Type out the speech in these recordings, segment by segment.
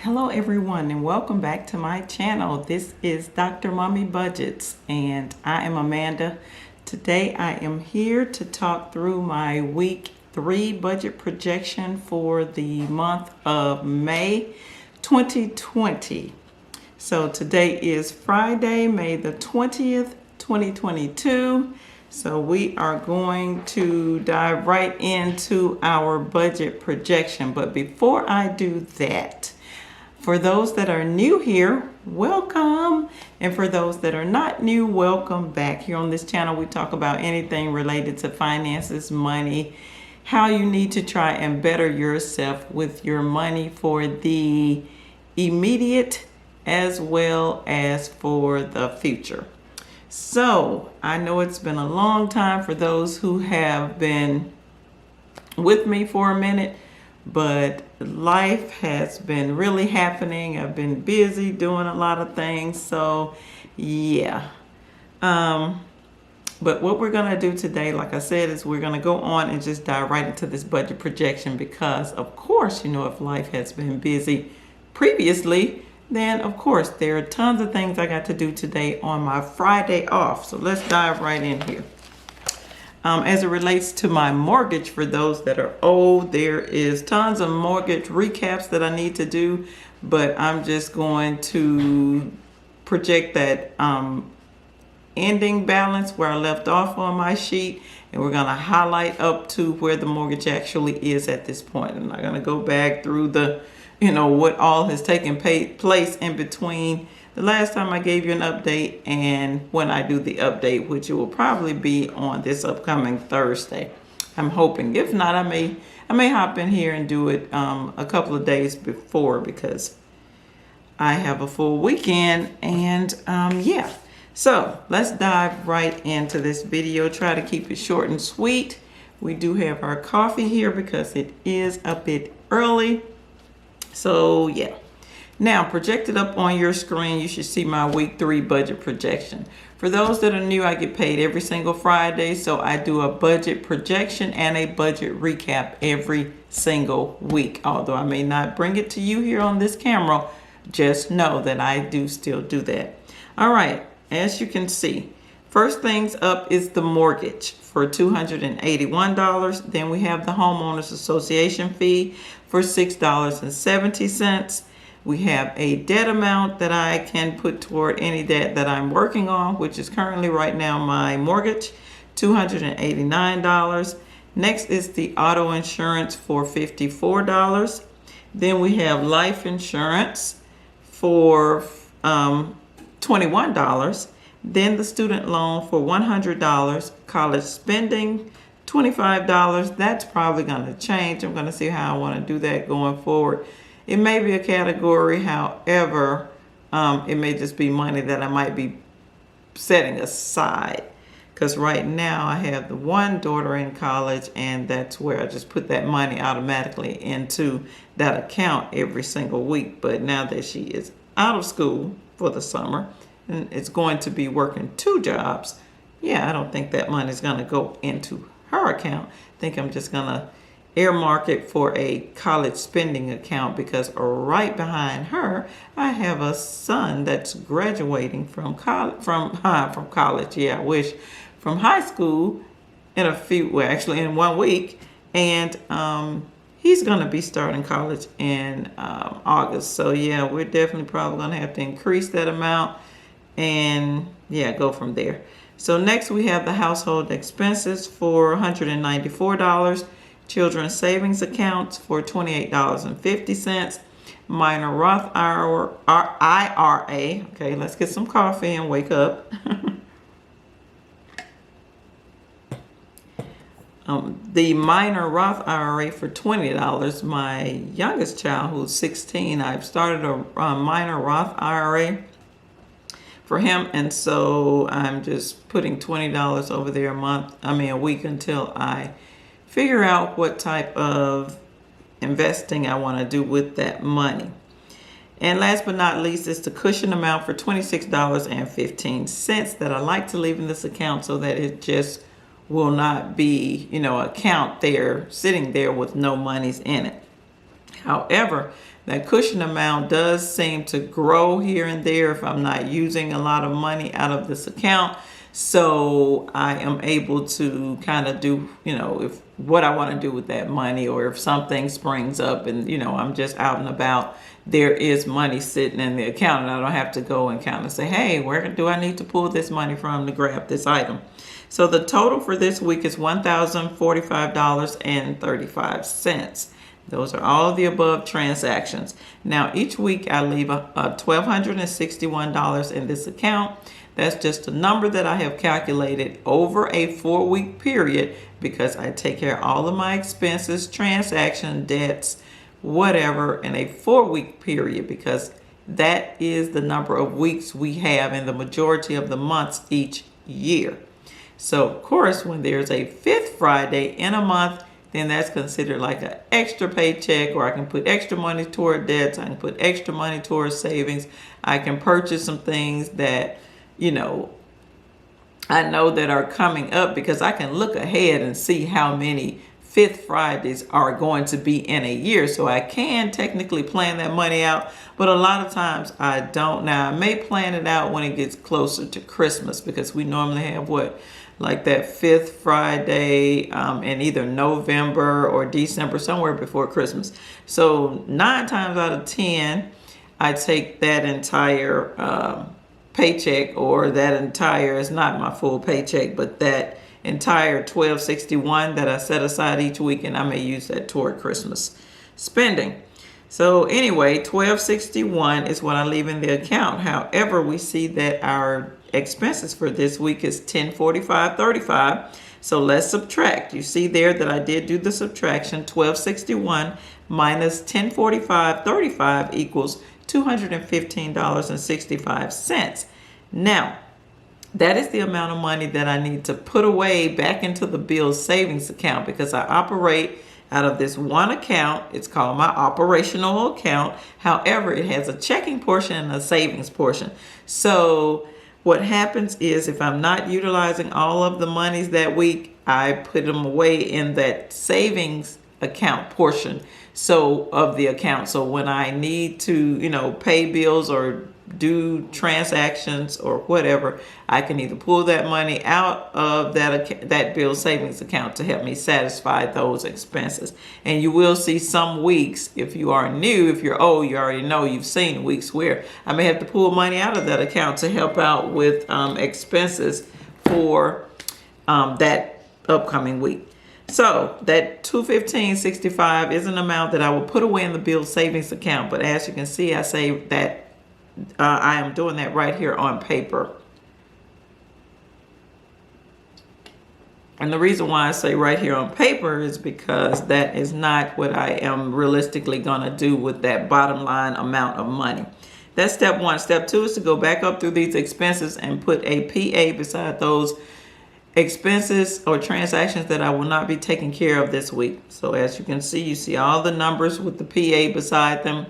Hello everyone and welcome back to my channel. This is Dr. Mommy Budgets and I am Amanda. Today I am here to talk through my week 3 budget projection for the month of May 2020. So today is Friday, May the 20th, 2022. So we are going to dive right into our budget projection. But before I do that, for those that are new here, welcome. And for those that are not new, welcome back. Here on this channel, we talk about anything related to finances, money, how you need to try and better yourself with your money for the immediate as well as for the future. So I know it's been a long time for those who have been with me for a minute, but life has been really happening. I've been busy doing a lot of things. So yeah. But what we're going to do today, like I said, is we're going to go on and just dive right into this budget projection because, of course, if life has been busy previously, then of course there are tons of things I got to do today on my Friday off. So let's dive right in here. As it relates to my mortgage, for those that are old, there is tons of mortgage recaps that I need to do, but I'm just going to project that ending balance where I left off on my sheet, and we're going to highlight up to where the mortgage actually is at this point. I'm not going to go back through the what all has taken place in between the last time I gave you an update and when I do the update, which it will probably be on this upcoming Thursday. I'm hoping. If not, I may hop in here and do it a couple of days before because I have a full weekend. And yeah, so let's dive right into this video. Try to keep it short and sweet. We do have our coffee here because it is a bit early. So yeah. Now, projected up on your screen, you should see my week 3 budget projection. For those that are new, I get paid every single Friday, so I do a budget projection and a budget recap every single week. Although I may not bring it to you here on this camera, just know that I do still do that. All right, as you can see, first things up is the mortgage for $281. Then we have the homeowners association fee for $6.70. We have a debt amount that I can put toward any debt that I'm working on, which is currently right now my mortgage, $289. Next is the auto insurance for $54. Then we have life insurance for $21. Then the student loan for $100. College spending, $25. That's probably going to change. I'm going to see how I want to do that going forward. It may be a category, however, it may just be money that I might be setting aside. Because right now I have the one daughter in college, and that's where I just put that money automatically into that account every single week. But now that she is out of school for the summer and it's going to be working 2 jobs, yeah, I don't think that money is going to go into her account. I think I'm just going to earmark it for a college spending account because right behind her, I have a son that's graduating from college. Yeah, I wish, from high school in in 1 week, and he's going to be starting college in August. So yeah, we're definitely probably going to have to increase that amount and yeah, go from there. So next we have the household expenses for $194. Children's savings accounts for $28.50. Minor Roth IRA. Okay, let's get some coffee and wake up. The minor Roth IRA for $20. My youngest child, who's 16, I've started a minor Roth IRA for him, and so I'm just putting $20 over there a week until I figure out what type of investing I want to do with that money. And last but not least is the cushion amount for $26.15 that I like to leave in this account so that it just will not be, account there sitting there with no monies in it. However, that cushion amount does seem to grow here and there if I'm not using a lot of money out of this account. So I am able to kind of do, if what I want to do with that money, or if something springs up and, I'm just out and about, there is money sitting in the account and I don't have to go and kind of say, hey, where do I need to pull this money from to grab this item? So the total for this week is $1,045.35. Those are all the above transactions. Now, each week I leave $1,261 in this account. That's just a number that I have calculated over a 4-week period because I take care of all of my expenses, transaction, debts, whatever, in a 4-week period, because that is the number of weeks we have in the majority of the months each year. So, of course, when there's a 5th Friday in a month, then that's considered like an extra paycheck, or I can put extra money toward debts. I can put extra money towards savings. I can purchase some things that, I know that are coming up, because I can look ahead and see how many 5th Fridays are going to be in a year. So I can technically plan that money out, but a lot of times I don't. Now, I may plan it out when it gets closer to Christmas, because we normally have like that 5th Friday in either November or December, somewhere before Christmas. So 9 times out of 10, I take that entire paycheck, or that entire, it's not my full paycheck, but that entire $1,261 that I set aside each week, and I may use that toward Christmas spending. So anyway, $1,261 is what I leave in the account. However, we see that our expenses for this week is $1,045.35. So let's subtract. You see there that I did do the subtraction. $1,261 minus $1,045.35 equals $215.65. Now, that is the amount of money that I need to put away back into the bill savings account, because I operate out of this one account. It's called my operational account. However, it has a checking portion and a savings portion. So what happens is, if I'm not utilizing all of the monies that week, I put them away in that savings account portion of the account. So when I need to, pay bills or do transactions or whatever, I can either pull that money out of that bill savings account to help me satisfy those expenses. And you will see some weeks, if you are new, if you're old, you already know, you've seen weeks where I may have to pull money out of that account to help out with expenses for that upcoming week. So that $215.65 is an amount that I will put away in the bill savings account. But as you can see, I say that I am doing that right here on paper. And the reason why I say right here on paper is because that is not what I am realistically going to do with that bottom line amount of money. That's step 1. Step 2 is to go back up through these expenses and put a PA beside those expenses or transactions that I will not be taking care of this week. So as you can see, you see all the numbers with the PA beside them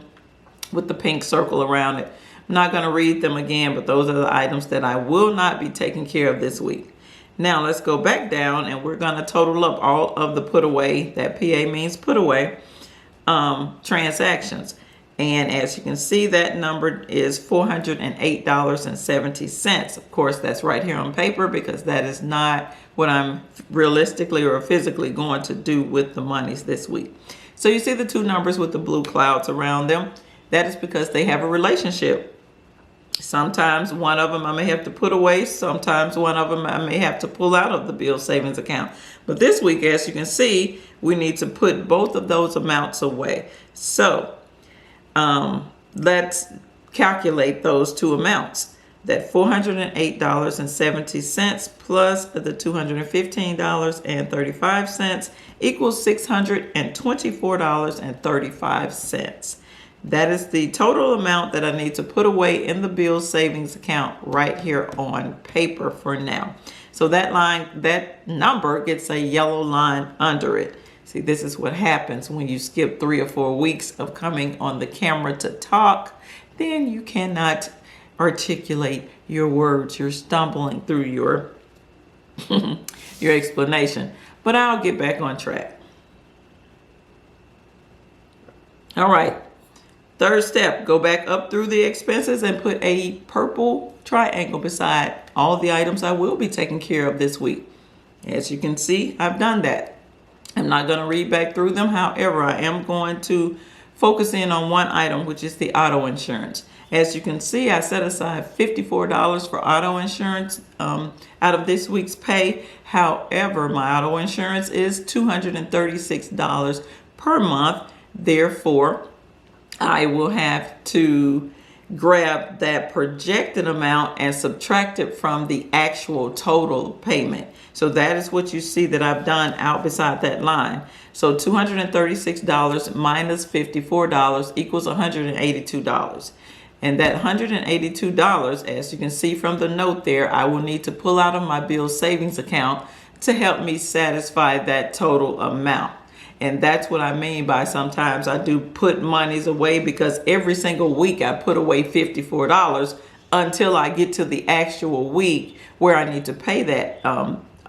with the pink circle around it. I'm not going to read them again, but those are the items that I will not be taking care of this week. Now let's go back down, and we're going to total up all of the put away, that PA means put away, transactions. And as you can see, that number is $408.70. Of course, that's right here on paper, because that is not what I'm realistically or physically going to do with the monies this week. So you see the two numbers with the blue clouds around them. That is because they have a relationship. Sometimes one of them I may have to put away. Sometimes one of them I may have to pull out of the bill savings account. But this week, as you can see, we need to put both of those amounts away. So let's calculate those two amounts. That $408.70 plus the $215.35 equals $624.35. That is the total amount that I need to put away in the bill savings account right here on paper for now. So that number gets a yellow line under it. See, this is what happens when you skip 3 or 4 weeks of coming on the camera to talk. Then you cannot articulate your words. You're stumbling through your explanation. But I'll get back on track. All right. Third step, go back up through the expenses and put a purple triangle beside all the items I will be taking care of this week. As you can see, I've done that. I'm not going to read back through them. However, I am going to focus in on one item, which is the auto insurance. As you can see, I set aside $54 for auto insurance out of this week's pay. However, my auto insurance is $236 per month. Therefore, I will have to grab that projected amount and subtract it from the actual total payment. So that is what you see that I've done out beside that line. So $236 minus $54 equals $182. And that $182, as you can see from the note there, I will need to pull out of my bill savings account to help me satisfy that total amount. And that's what I mean by sometimes I do put monies away, because every single week I put away $54 until I get to the actual week where I need to pay that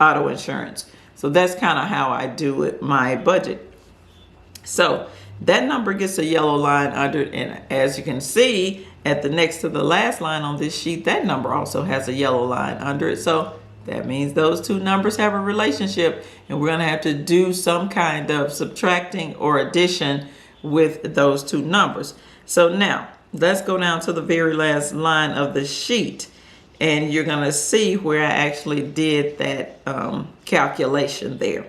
auto insurance. So that's kind of how I do it, my budget. So that number gets a yellow line under it. And as you can see at the next to the last line on this sheet, that number also has a yellow line under it. So that means those two numbers have a relationship, and we're going to have to do some kind of subtracting or addition with those two numbers. So now let's go down to the very last line of the sheet, and you're going to see where I actually did that calculation there.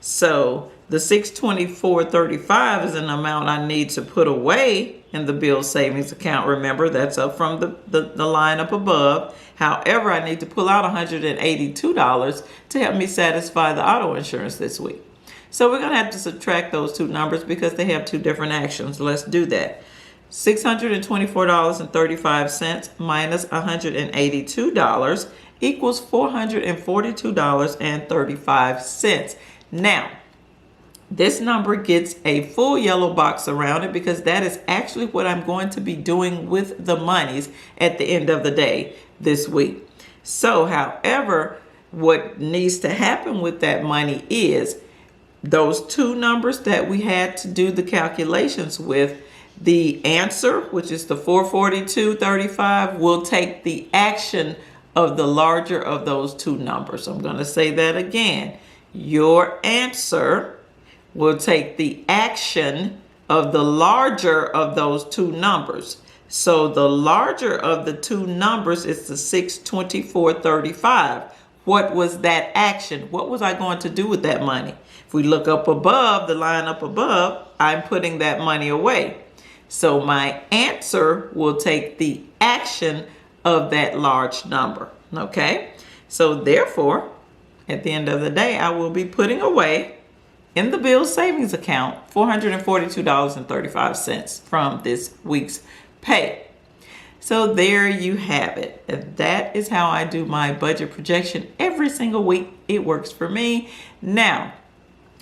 So the $624.35 is an amount I need to put away in the bill savings account. Remember, that's up from the line up above. However, I need to pull out $182 to help me satisfy the auto insurance this week. So we're going to have to subtract those two numbers because they have two different actions. Let's do that. $624.35 minus $182 equals $442.35. Now, this number gets a full yellow box around it because that is actually what I'm going to be doing with the monies at the end of the day this week. So, however, what needs to happen with that money is those two numbers that we had to do the calculations with, the answer, which is the 442.35, will take the action of the larger of those two numbers. I'm going to say that again. Your answer will take the action of the larger of those two numbers. So the larger of the two numbers is the 624.35. What was that action? What was I going to do with that money? If we look up above, the line up above, I'm putting that money away. So my answer will take the action of that large number. Okay? So therefore, at the end of the day, I will be putting away in the bill savings account $442.35 from this week's pay. So there you have it. That is how I do my budget projection every single week. It works for me. Now,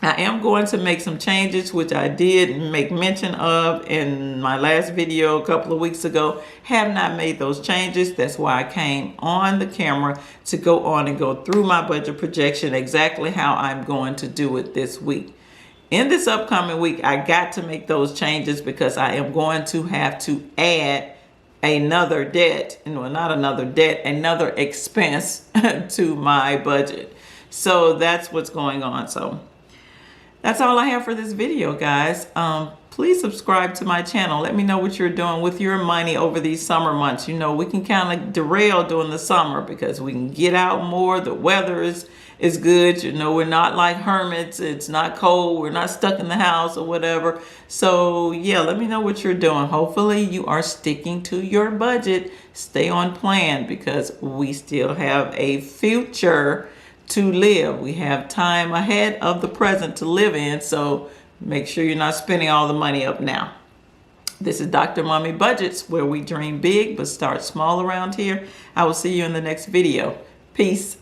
I am going to make some changes, which I did make mention of in my last video a couple of weeks ago. Have not made those changes. That's why I came on the camera to go on and go through my budget projection, exactly how I'm going to do it this week. In this upcoming week, I got to make those changes because I am going to have to add another debt, not another debt, another expense to my budget. So that's what's going on. So that's all I have for this video, guys. Please subscribe to my channel. Let me know what you're doing with your money over these summer months. You know, we can kind of derail during the summer because we can get out more. The weather is good. You know, we're not like hermits. It's not cold. We're not stuck in the house or whatever. So yeah, let me know what you're doing. Hopefully you are sticking to your budget. Stay on plan because we still have a future to live. We have time ahead of the present to live in, so make sure you're not spending all the money up now. This is Dr. Mommy Budgets, where we dream big but start small around here. I will see you in the next video. Peace.